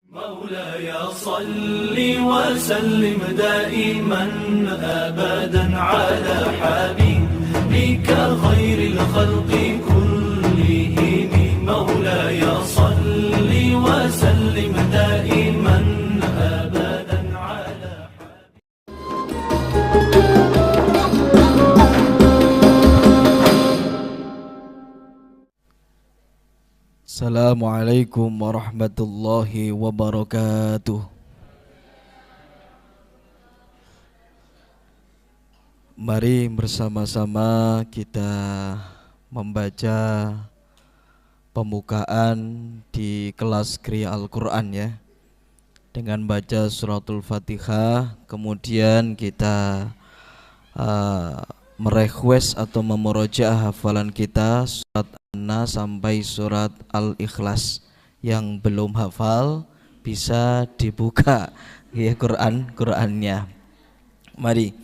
مولاي صل وسلم دائما أبدا على حبيبك خير الخلق كلهم. مولاي صل وسلم دائما أبدا على Assalamualaikum warahmatullahi wabarakatuh. Mari bersama-sama kita membaca pembukaan di kelas Kriya Al-Quran ya, dengan baca suratul Fatihah. Kemudian kita merequest atau memurojaah hafalan kita surat An-Nas sampai surat Al-Ikhlas. Yang belum hafal bisa dibuka ya Qurannya. Mari.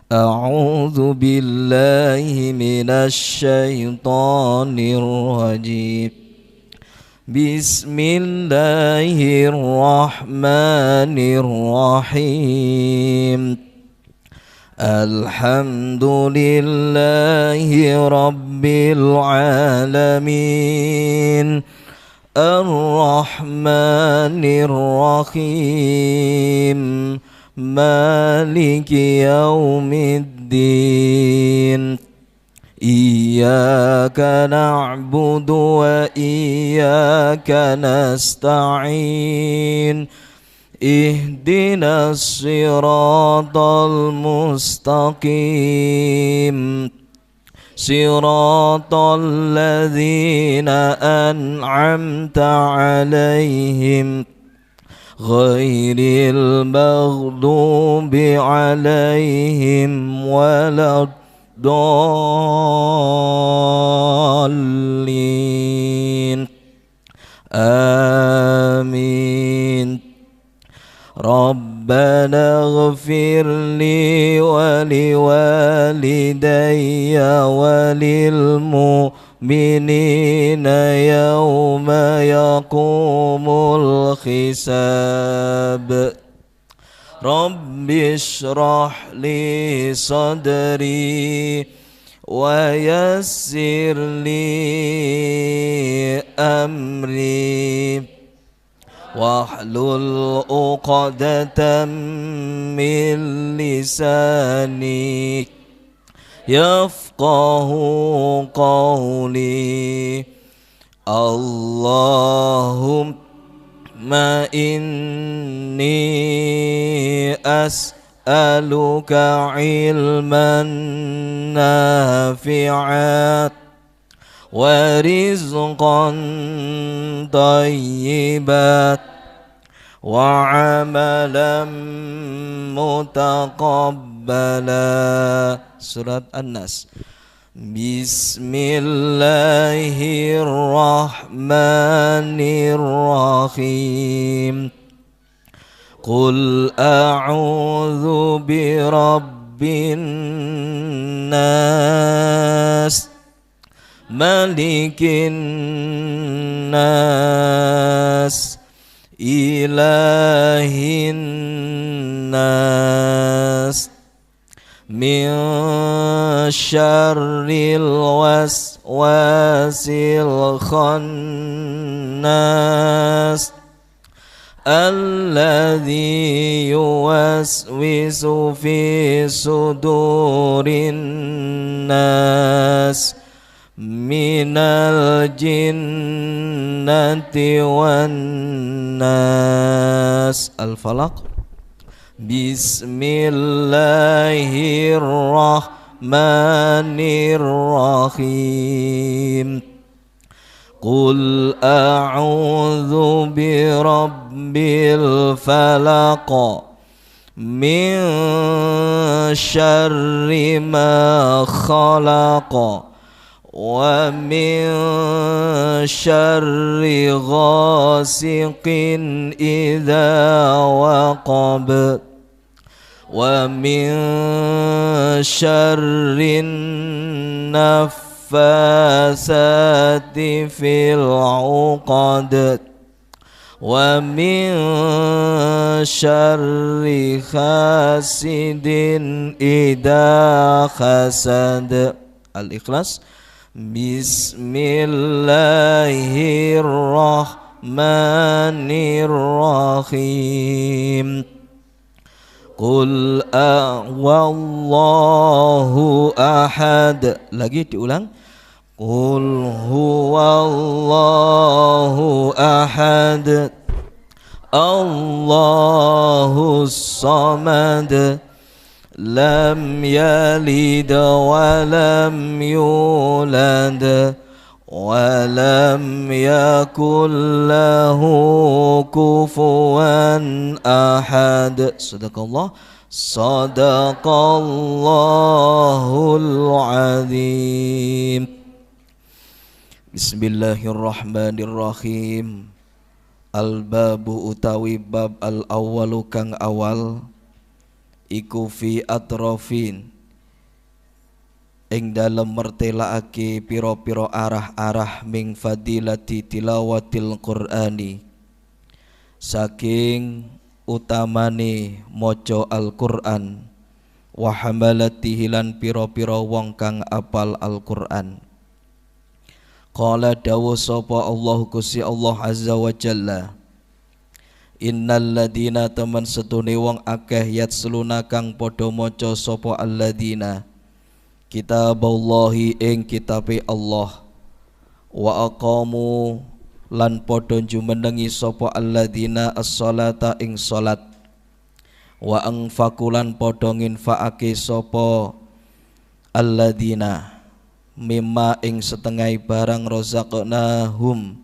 A'udzu billahi minasyaitonir rajim. Bismillahirrahmanirrahim. Alhamdulillahi rabbil alamin. Ar-Rahmanir Rahim. Maliki yaumiddin. Iyyaka na'budu wa iyyaka nasta'in. Ihdinas siratal mustaqim. Siratal ladzina an'amta 'alaihim ghairil maghdubi 'alaihim waladdallin. Amin. Rabbana ighfir li wa liwalidayya wa lil mu'minina yawma yaqumul hisab. Rabbi shrah li sadri wa yassir li amri wahlul 'uqdatam min lisani yafqahu qawli. Allahumma inni as'aluka ilman nafi'an wa rizqan thayyiban wa amalan mutaqabbala. Surat An-Nas. Bismillahirrahmanirrahim. Qul a'udzu birabbin nas, malikin nas, ilahin nas, min syarril waswasil khannas, alladzi yuwaswisu fi sudurin nas, minal jinnati wan nas. Al-Falaq. Bismillahirrahmanirrahim. Qul a'udzu birabbil falaq min syarri ma khalaq wa min syarri ghasiqin idza waqab wa min syarrin naffasati fil 'uqad wa min syarri hasidin idza hasad. Al-Ikhlas. Bismillahirrahmanirrahim. Qul a'wallahu ahad. Lagi diulang. Qul huwallahu ahad. Allahus samad. Lam yalid wa lam yulad wa lam yakul lahu kufuwan ahad. Sadaqallah. Sadaqallahul azim. Bismillahirrahmanirrahim. Al-babu utawi bab al-awwalu kang awal iku fi atrofin ing dalem mertelaake pira-pira arah-arah ming fadilati tilawatil Qur'ani, saking utamane maca Al-Qur'an, wa hamalatihi lan pira-pira wong kang apal Al-Qur'an. Qala dawu sapa Allah Gusti Allah azza wa jalla, innal ladina teman setune wong akeh yatsluna kang padha maca sapa alladina kitaballahi ing kitabe Allah, wa aqamu lan padha jumenengi sapa alladina as-salata ing salat, wa anfaqulan padha nginfakake sapa alladina mimma ing setengah barang razaqnahum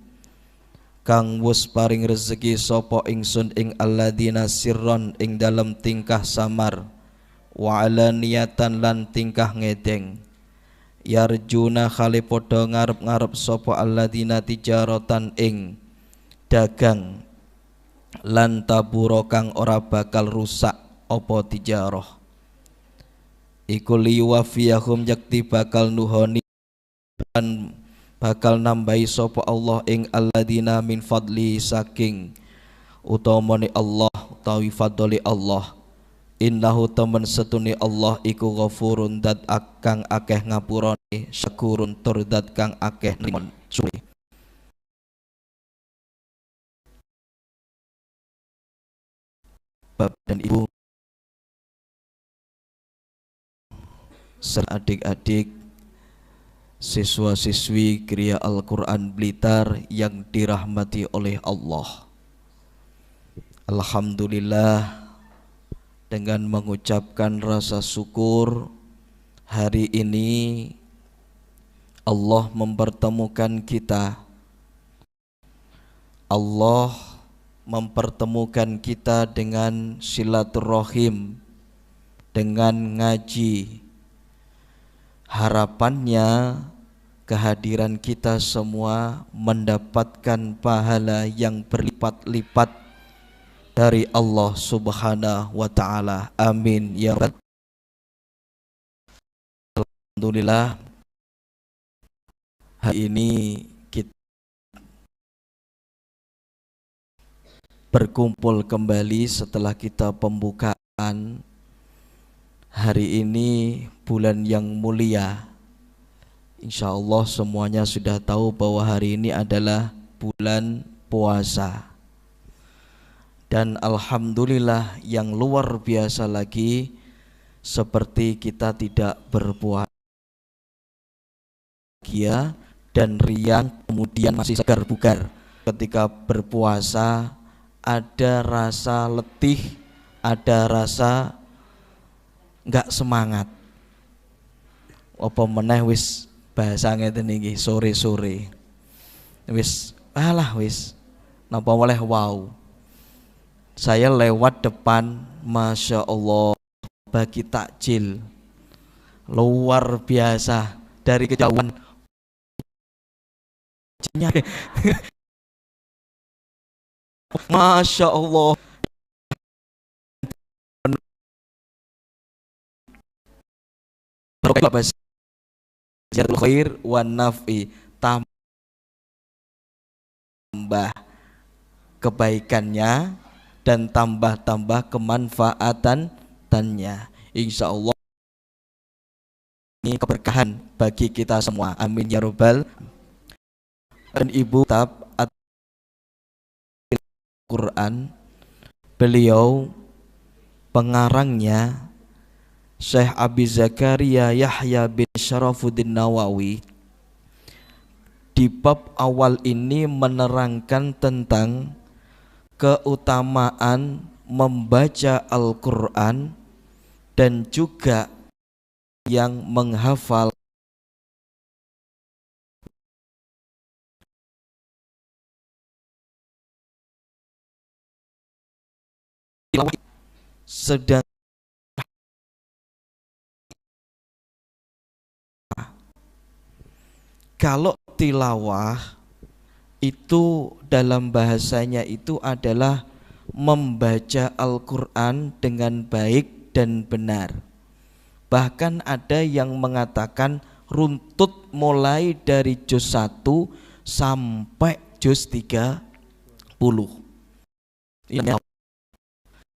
kang wus paring rezeki sapa ingsun ing alladina sirron ing dalam tingkah samar, wa alaniyatan lan tingkah ngedeng, yarjuna khali padha ngarep-ngarep sapa alladina tijaratan ing dagang, lan tabura kang ora bakal rusak apa tijarah, iku liwafiyahum yakti bakal nuhoni lan bakal nambahi sapa Allah ing alladina min fadli saking utamane Allah utawi fadli Allah. Innahu temen setune Allah iku ghafurun dat kang akeh ngapurane, syakurun tur dat kang akeh nrimo suri. Bapak dan Ibu serta adik-adik siswa-siswi Kriya Al-Quran Blitar yang dirahmati oleh Allah, alhamdulillah, dengan mengucapkan rasa syukur hari ini Allah mempertemukan kita. Allah mempertemukan kita dengan silaturahim, dengan ngaji. Harapannya kehadiran kita semua mendapatkan pahala yang berlipat-lipat dari Allah Subhanahu wa ta'ala. Amin ya rabbal. Alhamdulillah, hari ini kita berkumpul kembali setelah kita pembukaan. Hari ini bulan yang mulia. Insya Allah semuanya sudah tahu bahwa hari ini adalah bulan puasa. Dan alhamdulillah yang luar biasa lagi, seperti kita tidak berpuasa dan riang kemudian masih segar bugar. Ketika berpuasa ada rasa letih, ada rasa enggak semangat. Apa meneh wis bahasa ngeten iki sore-sore. Wis alah wis napa oleh wow. Saya lewat depan, Masya Allah, bagi takjil luar biasa dari kejauhan. Masya Allah, Jazatul khair wan naf'i, tambah kebaikannya dan tambah-tambah kemanfaatannya. Insya Allah ini keberkahan bagi kita semua. Amin ya robbal. Dan Ibu Tab Al-Quran, beliau pengarangnya Syekh Abi Zakaria Yahya bin Syarafuddin Nawawi di bab awal ini menerangkan tentang keutamaan membaca Al-Quran dan juga yang menghafal sedang kalau tilawah itu dalam bahasanya itu adalah membaca Al-Quran dengan baik dan benar. Bahkan ada yang mengatakan runtut mulai dari juz 1 sampai juz 30.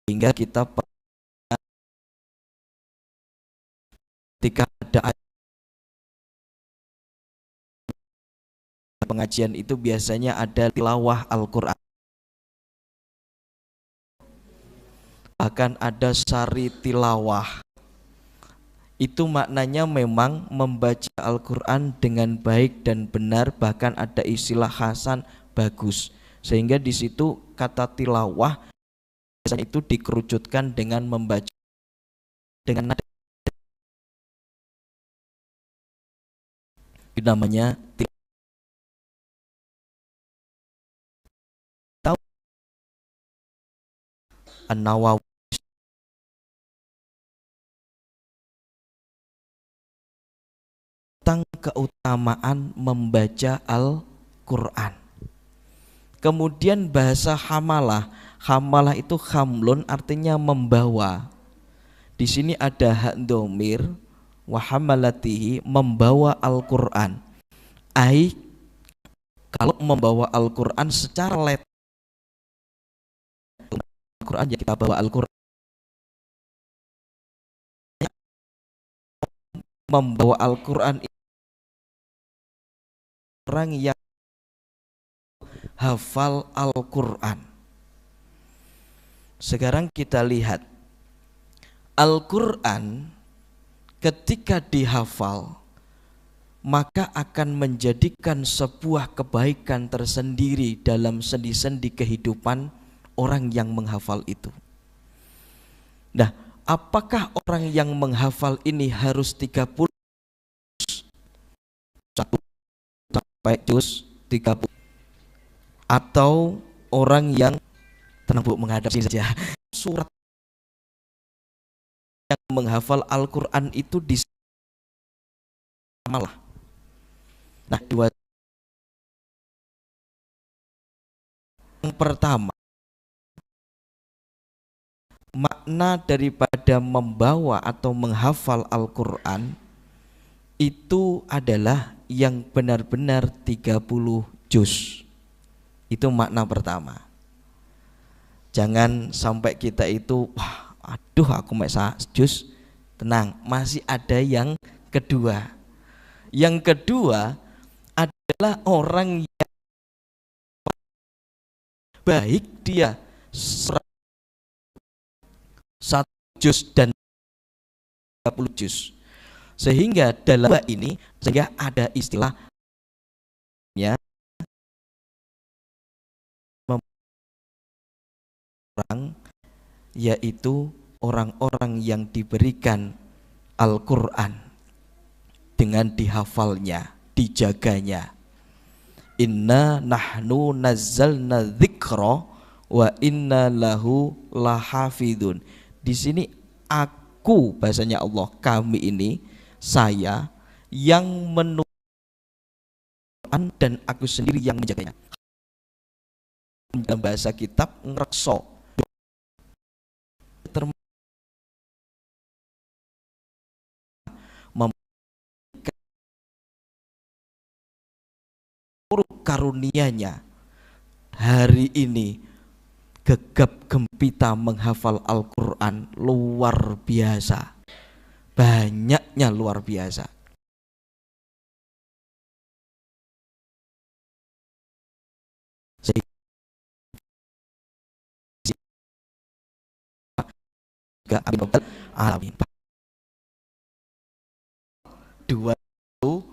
Hingga kita ketika ada pengajian itu biasanya ada tilawah Al-Quran, akan ada sari tilawah. Itu maknanya memang membaca Al-Quran dengan baik dan benar, bahkan ada istilah hasan, bagus. Sehingga di situ kata tilawah biasanya itu dikerucutkan dengan membaca dengan nada, itu namanya An-Nawawi tentang keutamaan membaca Al-Quran. Kemudian bahasa hamalah, hamalah itu hamlun artinya membawa. Di sini ada hak domir wa hamalatihi, membawa Al-Quran. Kalau membawa Al-Quran secara letter, Al-Quran ya kita bawa Al-Quran, membawa Al-Quran orang yang hafal Al-Quran. Sekarang kita lihat Al-Quran ketika dihafal maka akan menjadikan sebuah kebaikan tersendiri dalam sendi-sendi kehidupan orang yang menghafal itu. Nah, apakah orang yang menghafal ini harus 30 sampai juz 30, atau orang yang tenang Bu, menghadap sini saja, surat yang menghafal Al-Quran itu di malah. Nah, dua yang pertama, makna daripada membawa atau menghafal Al-Quran itu adalah yang benar-benar 30 juz. Itu makna pertama. Jangan sampai kita itu wah, aduh aku mek juz. Tenang, masih ada yang kedua. Yang kedua adalah orang yang baik dia 1 juz dan 30 juz. Sehingga dalam ini sehingga ada istilahnya orang, yaitu orang-orang yang diberikan Al-Quran dengan dihafalnya, dijaganya. Inna nahnu nazzalna dzikra wa inna lahu lahafidun. Di sini aku, bahasanya Allah, kami ini, saya yang menulis dan aku sendiri yang menjaganya. Dalam bahasa kitab ngrekso, karunia-Nya hari ini gegap gempita menghafal Al-Quran luar biasa, banyaknya luar biasa. Sehingga alamin dua itu,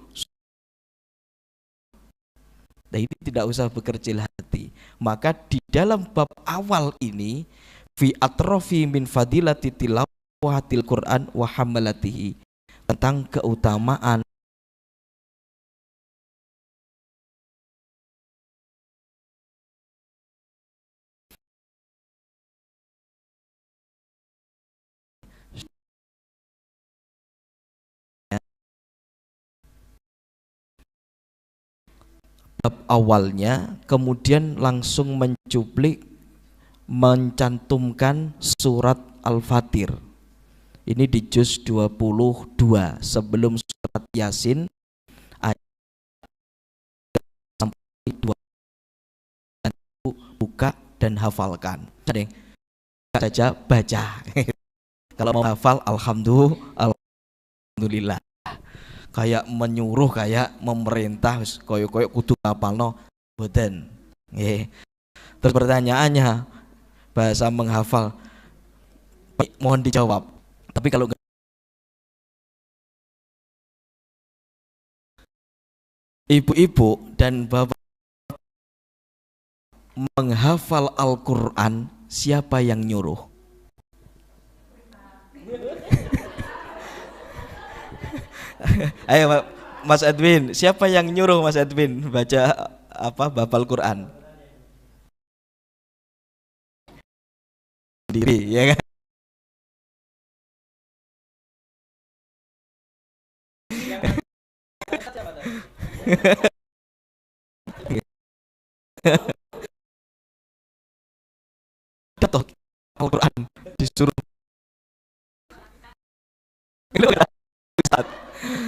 nah ini tidak usah berkecil hati. Maka di dalam bab awal ini fi atrofi min fadilati tilawatil Quran wa hamalatihi, tentang keutamaan bab awalnya, kemudian langsung mencantumkan surat Al-Fatir. Ini di juz 22 sebelum surat Yasin ayat sampai 2, buka dan hafalkan. Jadi saja baca. Kalau mau hafal alhamdulillah. Kayak menyuruh, kayak memerintah, koyo-koyo kudu hafalno boten. Nggih. Terus pertanyaannya, bahasa menghafal mohon dijawab. Tapi kalau ibu-ibu dan bapak menghafal Al-Quran, siapa yang nyuruh? Ayo Mas Edwin, siapa yang nyuruh Mas Edwin baca bab Al-Quran? Sendiri, ya kan? Toh Al-Quran disuruh Ustaz,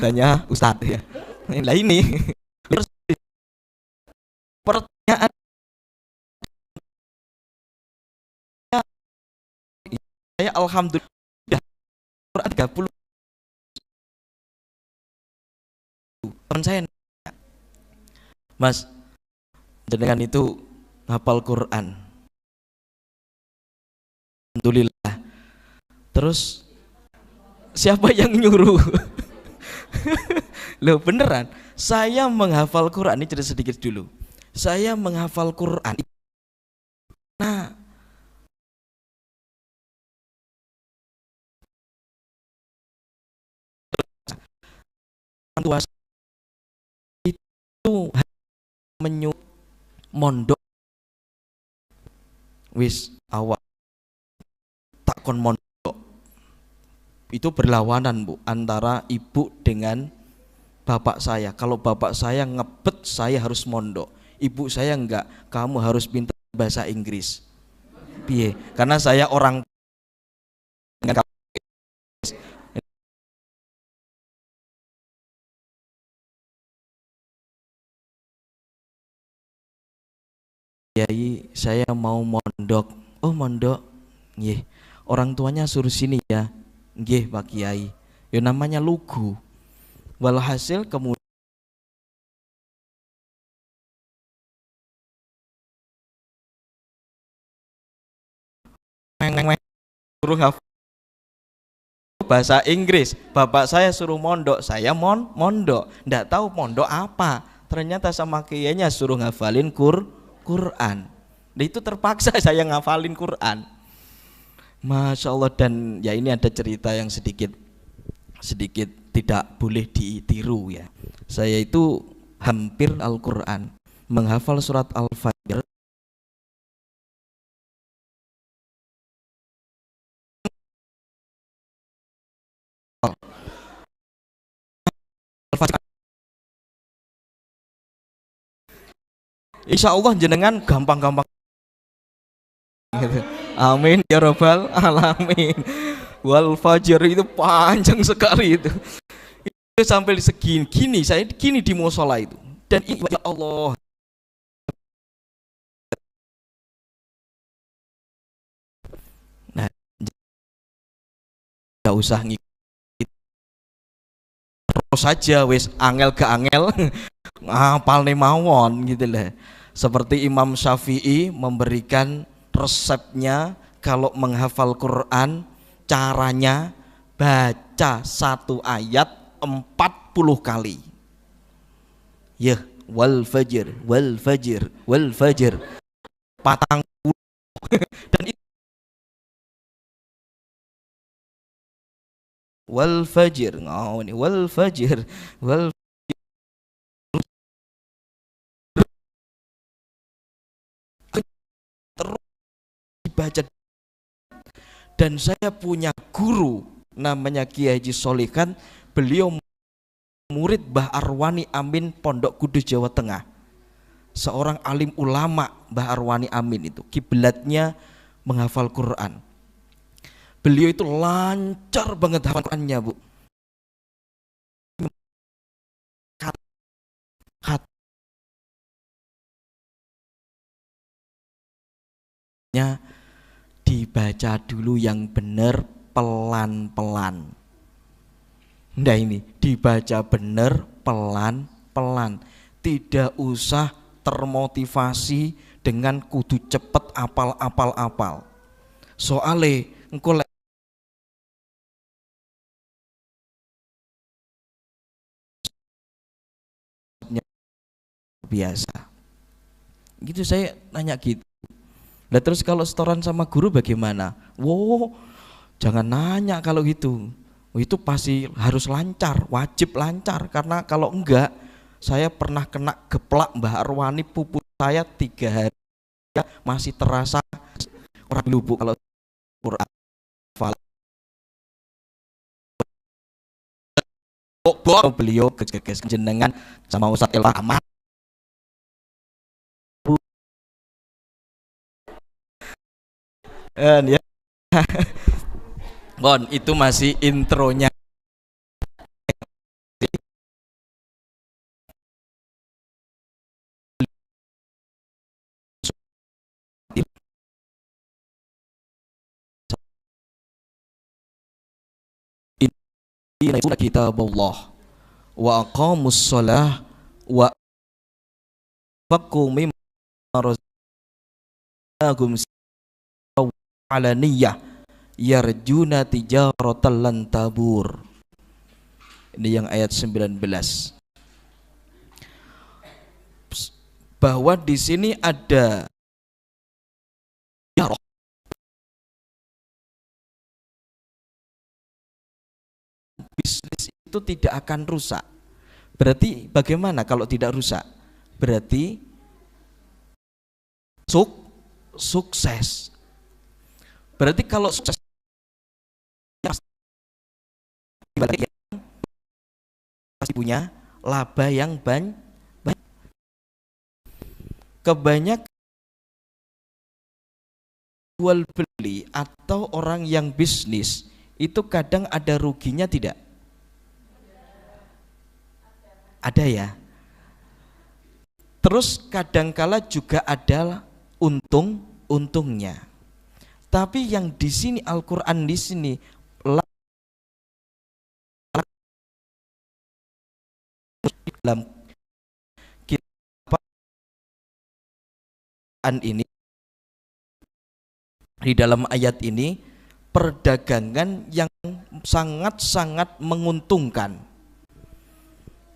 tanya Ustaz ya. Nah ini pertanyaan saya alhamdulillah Quran 30 teman saya, Mas jenengan itu hafal Quran alhamdulillah, terus siapa yang nyuruh? Loh beneran, saya menghafal Quran, ini cerita sedikit dulu. Saya menghafal Quran, nah tua itu menyuruh mondok, wis awak takon mondok, itu berlawanan Bu antara ibu dengan bapak saya. Kalau bapak saya ngebet saya harus mondok, ibu saya enggak, kamu harus pintar bahasa Inggris. Piye? Karena saya orang Kiai, saya mau mondok. Oh mondok, nggih. Orang tuanya suruh sini ya, nggih Pak Kiai. Ya namanya lugu. Walhasil kemudian suruh hafal bahasa Inggris. Bapak saya suruh mondok, saya mondok. Ndak tahu mondok apa. Ternyata sama kiainya suruh ngafalin Quran. Nah, itu terpaksa saya ngafalin Quran. Masya Allah. Dan ya ini ada cerita yang sedikit tidak boleh ditiru ya. Saya itu hampir Al-Quran, menghafal surat Al-Fajr Insya Allah jenengan gampang-gampang gitu. Amin ya robbal alamin. Wal fajr itu panjang sekali itu sampai segini gini, saya gini di musola itu, dan ya Allah Enggak usah ngikut terus saja wis angel ke angel ngapal nih mawon gitu lah. Seperti Imam Syafi'i memberikan resepnya kalau menghafal Quran, caranya baca satu ayat 40 kali. Ya, wal fajr, wal fajr, wal fajr. Patang dan itu wal fajr, ini wal fajr, wal terus dibaca. Dan saya punya guru namanya Kiai Haji Solikan, beliau murid Mbah Arwani Amin Pondok Kudus Jawa Tengah, seorang alim ulama. Mbah Arwani Amin itu kiblatnya menghafal Quran. Beliau itu lancar banget hafalannya, Bu. Khatnya dibaca dulu yang benar, pelan-pelan. Nah ini dibaca benar, pelan-pelan. Tidak usah termotivasi dengan kudu cepet apal. Soale engko biasa. Gitu saya nanya gitu. Nah terus kalau setoran sama guru bagaimana? Wow, jangan nanya kalau gitu. Itu pasti harus lancar, wajib lancar, karena kalau enggak, saya pernah kena geplak Mbah Arwani, pupus saya 3 hari masih terasa orang lubuk kalau Quran. Beliau keges jenengan sama Ustadz El Rahmat. Ya. Bon, itu masih intronya. Inna kitabullah wa aqamus shalah wa faqu mimma razaqnahum alaniyah yarjuna tijaratan lan tabur. Ini yang ayat 19. Bahwa di sini ada bisnis itu tidak akan rusak. Berarti bagaimana kalau tidak rusak? Berarti sukses. Berarti kalau sukses pasti punya laba yang banyak. Kebanyakan jual beli atau orang yang bisnis itu kadang ada ruginya tidak? Ada ya. Terus kadangkala juga ada untungnya. Tapi yang di sini Al-Qur'an di sini dalam kitab ini, di dalam ayat ini, perdagangan yang sangat-sangat menguntungkan.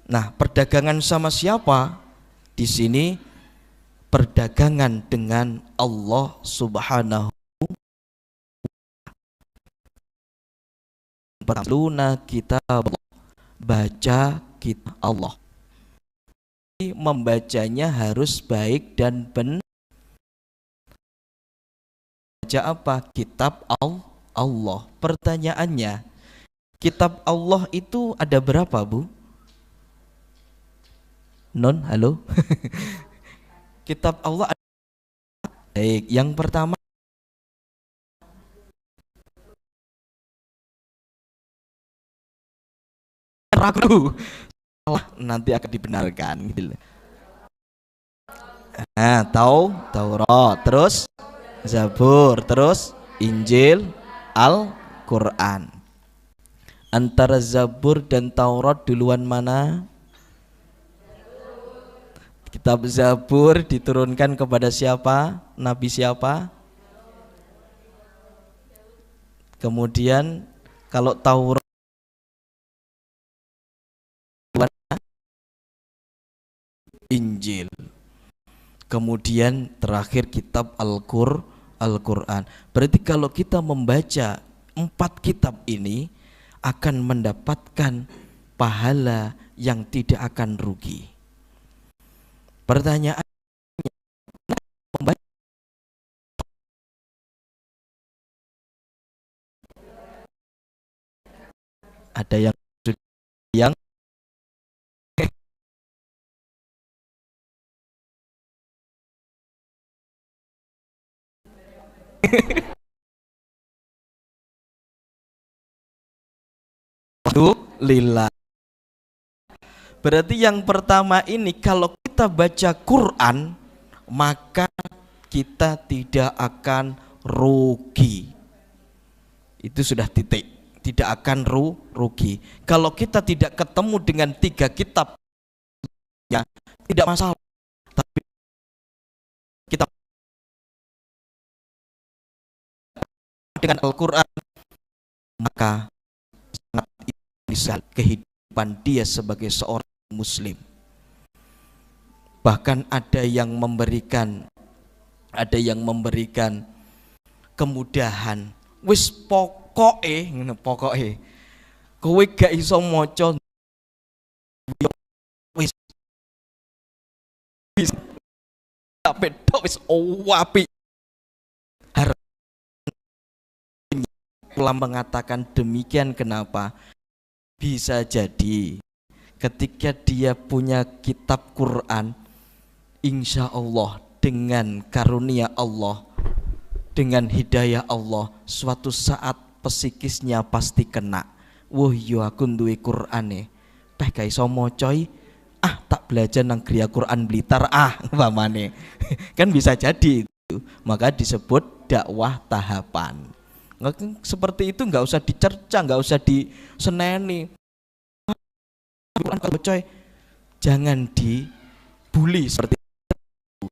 Nah, perdagangan sama siapa? Di sini perdagangan dengan Allah Subhanahu wa ta'ala. Kita baca kitab Allah. Membacanya harus baik dan benar. Baca apa? Kitab Allah. Pertanyaannya, kitab Allah itu ada berapa, Bu? Non, halo. Kitab Allah ada. Baik, yang pertama ragu. Nanti akan dibenarkan gitu. Nah, Taurat, terus Zabur, terus Injil, Al-Qur'an. Antara Zabur dan Taurat duluan mana? Kitab Zabur diturunkan kepada siapa? Nabi siapa? Kemudian kalau Taurat Injil. Kemudian terakhir kitab Al-Quran. Berarti kalau kita membaca 4 kitab ini akan mendapatkan pahala yang tidak akan rugi. Pertanyaan, ada yang lillah. Berarti yang pertama ini, kalau kita baca Quran maka kita tidak akan rugi. Itu sudah titik, tidak akan rugi. Kalau kita tidak ketemu dengan 3 kitab ya tidak masalah, tapi kita dengan Al-Quran maka sangat bisa kehidupan dia sebagai seorang muslim. Bahkan ada yang memberikan kemudahan. Wis pokoke kowe gak iso maca wis sampai tok wis apik. Ulama mengatakan demikian, kenapa? Bisa jadi ketika dia punya kitab Quran, insya Allah dengan karunia Allah, dengan hidayah Allah, suatu saat psikisnya pasti kena. Wah yo aku duwe Qur'ane, peh gak iso maca tak belajar nang Gria Quran Blitar umpamane. Kan bisa jadi itu. Maka disebut dakwah tahapan. Seperti itu nggak usah dicerca, nggak usah diseneni. Quran kalau coy, jangan dibully seperti itu.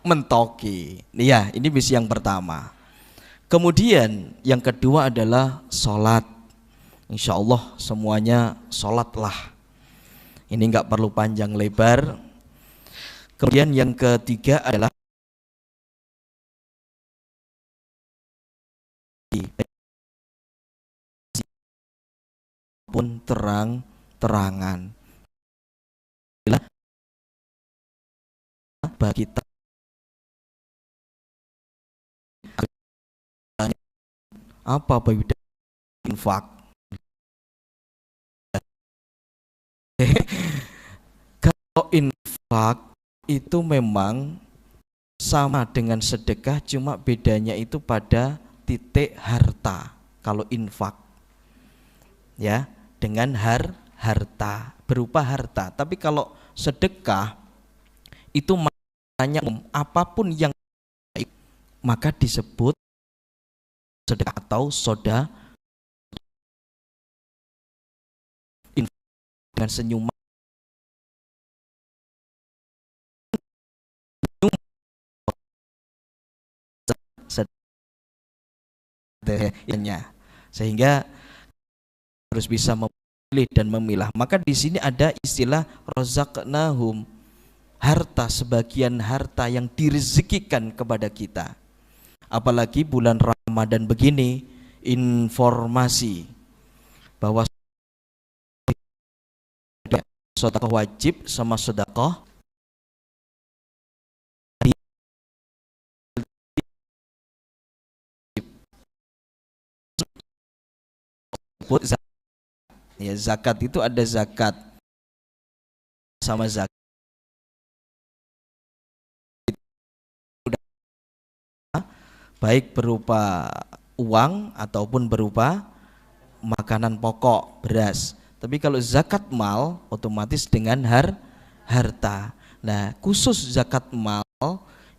Mentoki. Ya, ini misi yang pertama. Kemudian yang kedua adalah sholat. Insya Allah semuanya sholatlah. Ini nggak perlu panjang lebar. Kemudian yang ketiga adalah pun terang-terangan bagi kita apa beda infak. Kalau infak itu memang sama dengan sedekah, cuma bedanya itu pada titik harta. Kalau infak ya dengan harta, berupa harta. Tapi kalau sedekah itu maknanya apapun yang baik maka disebut sedekah atau soda. Dengan senyuman sehingga harus bisa memilih dan memilah. Maka di sini ada istilah rozaqnahum, harta, sebagian harta yang direzekikan kepada kita. Apalagi bulan Ramadan begini, informasi bahwa sedekah wajib sama sedekah zakat. Ya, zakat itu ada zakat sama zakat baik berupa uang ataupun berupa makanan pokok, beras. Tapi kalau zakat mal otomatis dengan harta. Nah, khusus zakat mal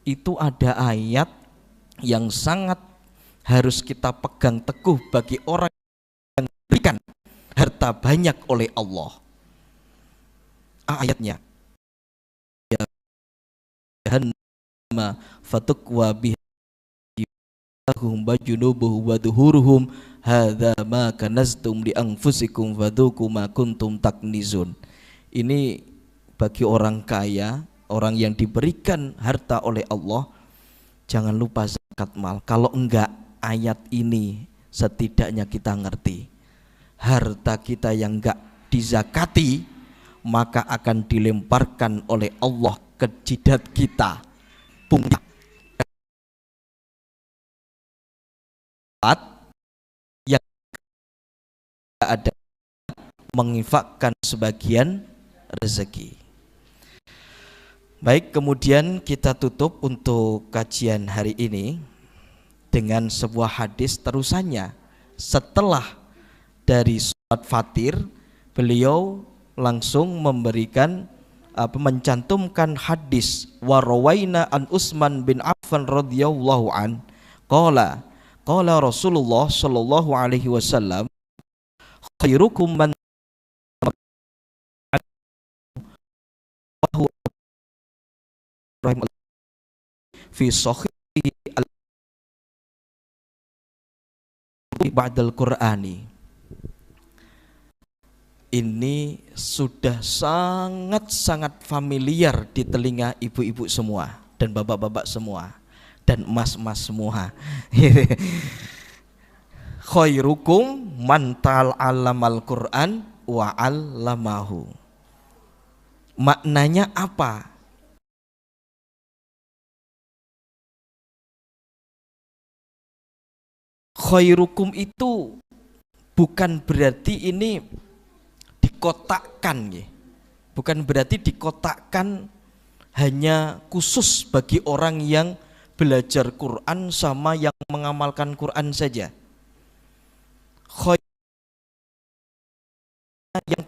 itu ada ayat yang sangat harus kita pegang teguh bagi orang yang diberikan harta banyak oleh Allah. Ayatnya, jahannama fatukwa bihum bajunubuhum wa duhuruhum hadza ma kanaztum li anfusikum fadzuqu ma kuntum taknizun. Ini bagi orang kaya, orang yang diberikan harta oleh Allah, jangan lupa zakat mal. Kalau enggak, ayat ini setidaknya kita ngerti. Harta kita yang enggak dizakati, maka akan dilemparkan oleh Allah ke jidat kita. Puncak yang ada menginfakkan sebagian rezeki. Baik, kemudian kita tutup untuk kajian hari ini dengan sebuah hadis terusannya. Setelah dari surat Fatir, beliau langsung memberikan mencantumkan hadis warawaina an Utsman bin Affan radhiyallahu an qala Rasulullah sallallahu alaihi wasallam khairukum man fi sahih ba'dal Qur'ani. Ini sudah sangat-sangat familiar di telinga ibu-ibu semua dan bapak-bapak semua dan emas-emas semua. Khairukum man ta'allamal Qur'an wa 'allamahu. Maknanya apa? Khairukum itu bukan berarti ini dikotakkan, bukan berarti dikotakkan hanya khusus bagi orang yang belajar Quran sama yang mengamalkan Quran saja. Khair yang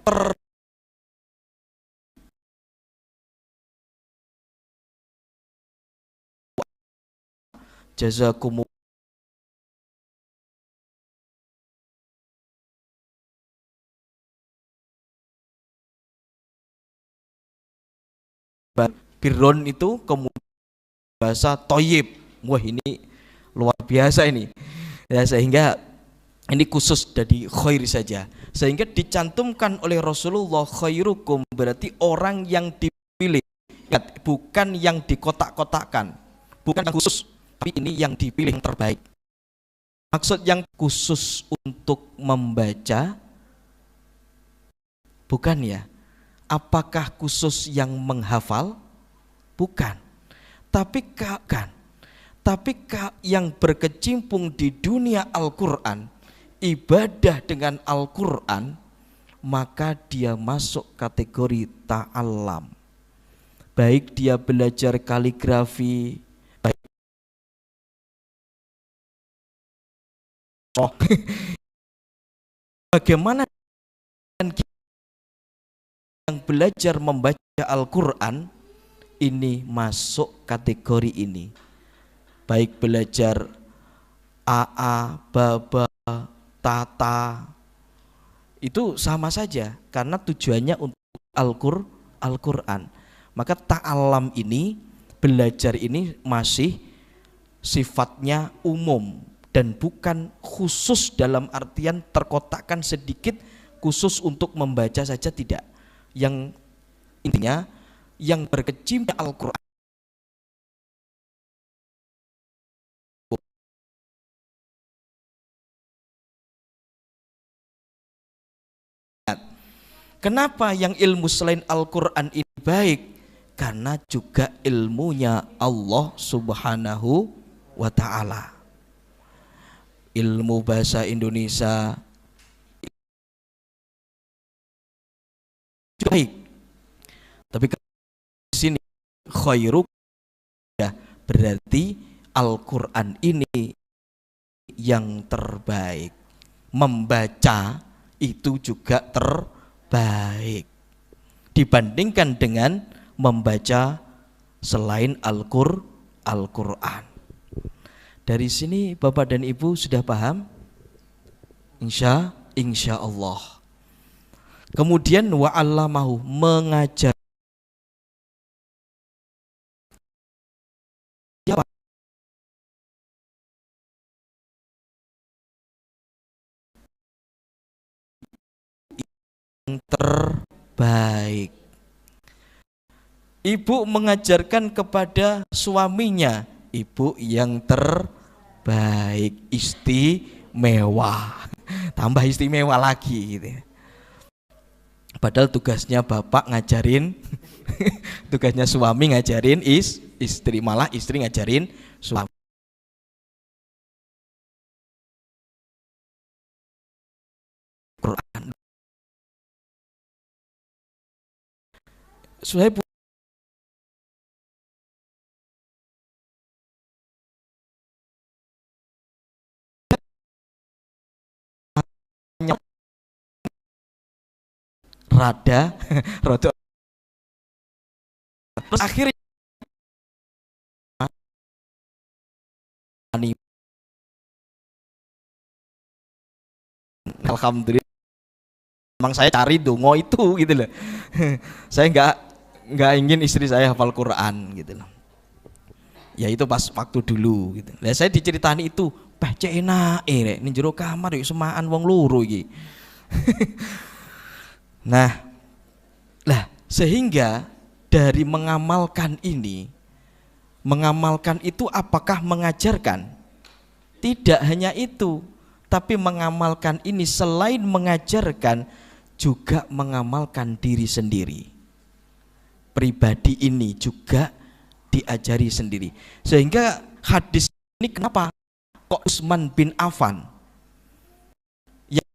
jazakumullah birron itu kemudian bahasa toyib. Wah, ini luar biasa ini ya, sehingga ini khusus dari khair saja, sehingga dicantumkan oleh Rasulullah khairukum berarti orang yang dipilih, bukan yang dikotak-kotakkan, bukan yang khusus, tapi ini yang dipilih yang terbaik. Maksud yang khusus untuk membaca bukan ya. Apakah khusus yang menghafal? Bukan. Tapi yang berkecimpung di dunia Al-Quran, ibadah dengan Al-Quran, maka dia masuk kategori ta'allam. Baik dia belajar kaligrafi, baik bagaimana yang belajar membaca Al-Quran ini masuk kategori ini. Baik belajar AA, Baba, Tata, itu sama saja karena tujuannya untuk Al-Quran. Maka ta'alam ini, belajar ini masih sifatnya umum dan bukan khusus dalam artian terkotakkan sedikit khusus untuk membaca saja, tidak. Yang intinya yang berkecimpung Al-Quran kenapa yang ilmu selain Al-Quran ini baik? Karena juga ilmunya Allah Subhanahu wa ta'ala. Ilmu bahasa Indonesia baik, tapi di sini khairuk ya berarti Al-Quran ini yang terbaik. Membaca itu juga terbaik dibandingkan dengan membaca selain Al-Quran. Dari sini Bapak dan Ibu sudah paham? Insya Allah. Kemudian wa'allamahu, mengajar. Yang terbaik. Ibu mengajarkan kepada suaminya, ibu yang terbaik, istimewa. Tambah istimewa lagi gitu. Padahal tugasnya bapak ngajarin tugasnya suami ngajarin istri, malah istri ngajarin suami. Quran. Saya rada terus akhirnya alhamdulillah memang saya cari dongo itu gitu loh. Saya nggak ingin istri saya hafal Quran gitu loh. Ya itu pas waktu dulu gitu. Nah, saya diceritani itu, cek enake rek ning jero kamar yuk semaan wong loro iki. Nah, sehingga dari mengamalkan itu apakah mengajarkan? Tidak hanya itu, tapi mengamalkan ini selain mengajarkan juga mengamalkan diri sendiri. Pribadi ini juga diajari sendiri. Sehingga hadis ini kenapa kok Utsman bin Affan yang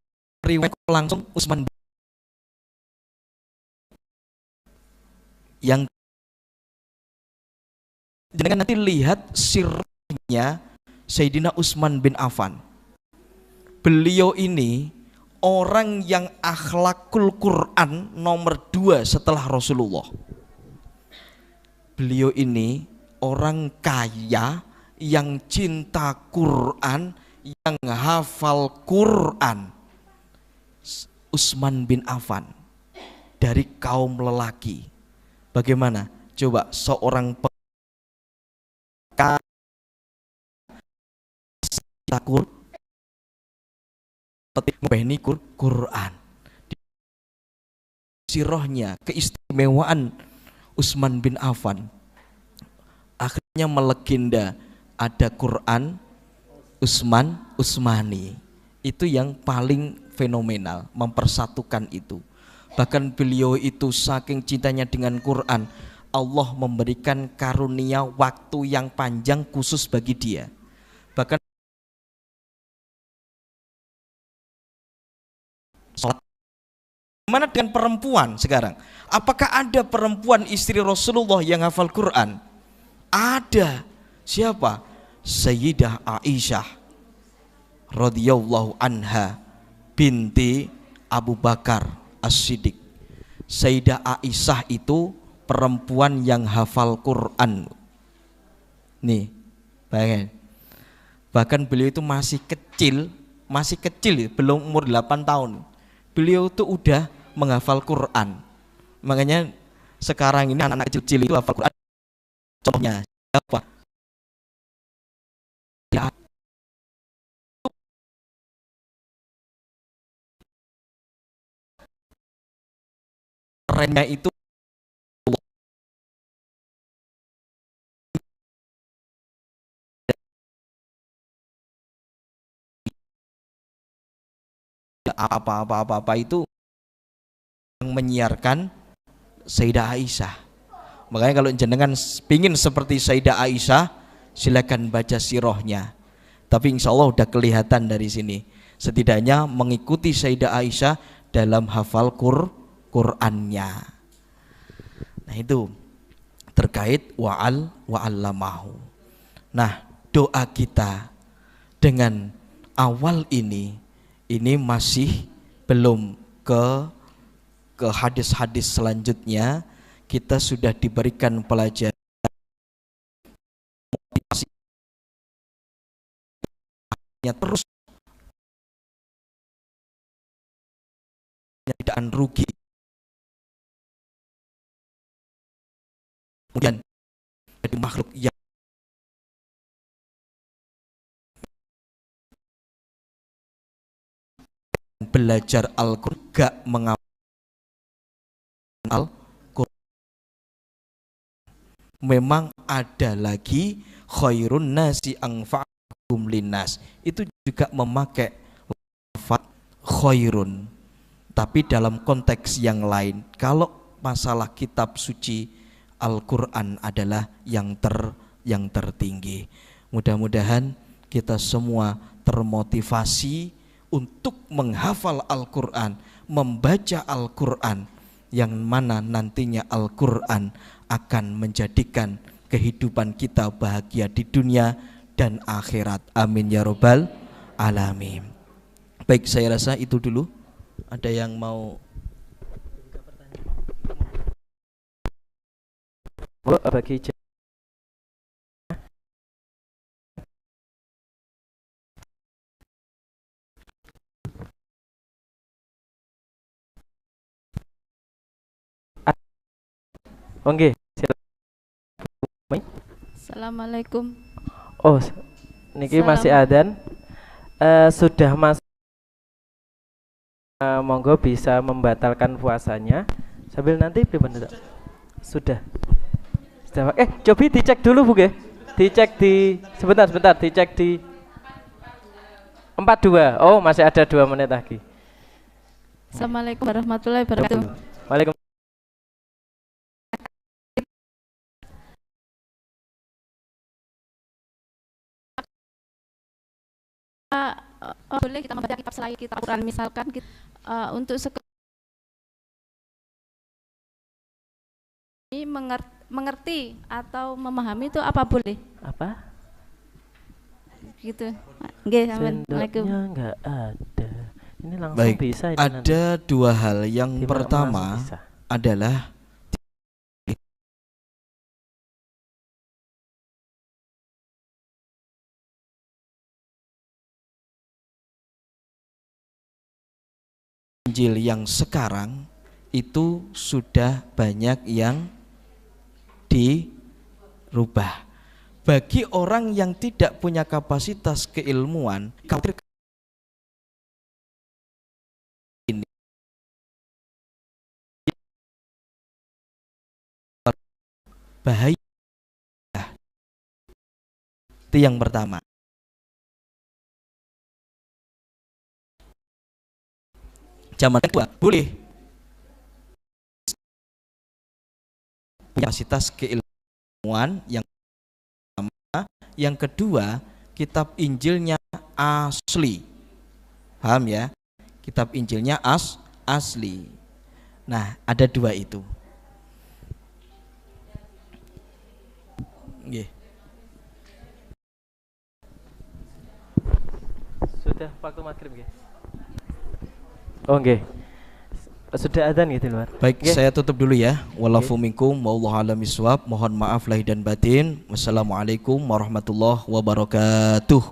riwayat langsung Utsman yang jangan nanti lihat sirnya Sayyidina Utsman bin Affan. Beliau ini orang yang akhlakul Quran nomor 2 setelah Rasulullah. Beliau ini orang kaya yang cinta Quran, yang hafal Quran. Utsman bin Affan dari kaum lelaki. Bagaimana? Coba seorang Quran. Sirahnya, keistimewaan Utsman bin Affan. Akhirnya melegenda, ada Quran Utsmani. Itu yang paling fenomenal, mempersatukan itu. Bahkan beliau itu saking cintanya dengan Quran, Allah memberikan karunia waktu yang panjang khusus bagi dia. Bahkan bagaimana dengan perempuan sekarang? Apakah ada perempuan istri Rasulullah yang hafal Quran? Ada. Siapa? Sayyidah Aisyah radhiyallahu anha binti Abu Bakar As-Siddiq. Sayyidah Aisyah itu perempuan yang hafal Quran. Nih, bayangin. Bahkan beliau itu masih kecil, belum umur 8 tahun. Beliau itu udah menghafal Quran. Makanya sekarang ini anak-anak kecil itu hafal Quran. Contohnya siapa? Ya. Kerennya itu apa itu yang menyiarkan Sayyidah Aisyah. Makanya kalau jenengan pingin seperti Sayyidah Aisyah, silakan baca sirahnya. Tapi insya Allah udah kelihatan dari sini. Setidaknya mengikuti Sayyidah Aisyah dalam hafal Qur'annya. Nah itu terkait wa'allamahu. Nah doa kita dengan awal ini masih belum ke hadis-hadis selanjutnya. Kita sudah diberikan pelajaran terus tidak rugi. Kemudian jadi makhluk yang belajar Al-Qur'an gak mengamalkan Al-Qur'an. Memang ada lagi khairun nasi anfa'uhum linnas, itu juga memakai lafaz khairun, tapi dalam konteks yang lain. Kalau masalah kitab suci, Al-Qur'an adalah yang tertinggi. Mudah-mudahan kita semua termotivasi untuk menghafal Al-Qur'an, membaca Al-Qur'an, yang mana nantinya Al-Qur'an akan menjadikan kehidupan kita bahagia di dunia dan akhirat. Amin ya robbal alamin. Baik, saya rasa itu dulu. Ada yang mau bagi Oke, silakan. Assalamualaikum. Oh, niki masih adzan. Sudah masuk. Monggo bisa membatalkan puasanya sambil nanti pripun. Sudah. Coba dicek dulu Bu nggih. Dicek di sebentar dicek di 42. Oh, masih ada 2 menit lagi. Assalamualaikum warahmatullahi wabarakatuh. Waalaikumsalam. Boleh kita membaca kitab selain kitab Al-Quran, misalkan untuk ini mengerti atau memahami itu apa boleh? Apa? Gitu. Nggih, Assalamualaikum. Sendoknya enggak ada. Ini langsung baik, bisa ini ada nanti. 2 hal. Yang pertama adalah Injil yang sekarang itu sudah banyak yang dirubah. Bagi orang yang tidak punya kapasitas keilmuan, khawatir ini bahaya. Itu yang pertama. Zaman kedua boleh kapasitas keilmuan yang pertama. Yang kedua, kitab Injilnya asli. Paham ya? Kitab Injilnya asli. Nah, ada 2 itu. Nggih. Sudah waktu maghrib nggih. Oh nggih. Sudah adzan gitu luar. Baik, okay. Saya tutup dulu ya. Wallahu minkum wallahu a'lam bishawab. Mohon maaf lahir dan batin. Wassalamualaikum warahmatullahi wabarakatuh.